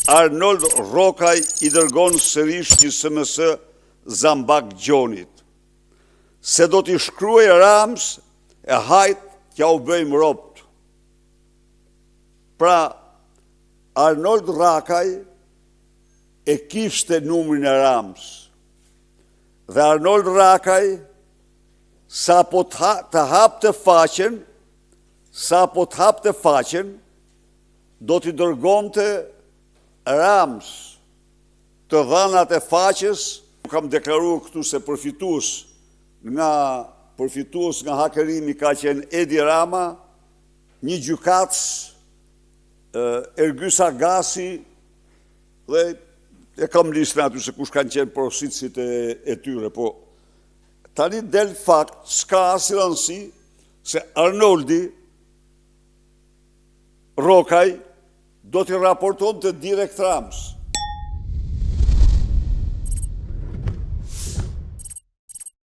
Arnold Rokaj i dërgon sërish një SMS Zambak Gjonit, se do t'i shkruaj Rams e hajt t'ja u bëjmë ropt. Pra, Arnold Rokaj e kishte numrin e Rams, dhe Arnold Rokaj sa po të hapte faqen, do t'i dërgonte Rams të dhanat e faqes. Kam deklaruar këtu se përfitues nga hakerimi ka qenë Edi Rama, një gjykatës, Ergys Agasi, dhe e kam listën aty se kush kanë qenë porositësit e tyre, po tani del fakt, s'ka asnjë rëndësi se Arnoldi Rokaj do t'i raporton të direkt Rams.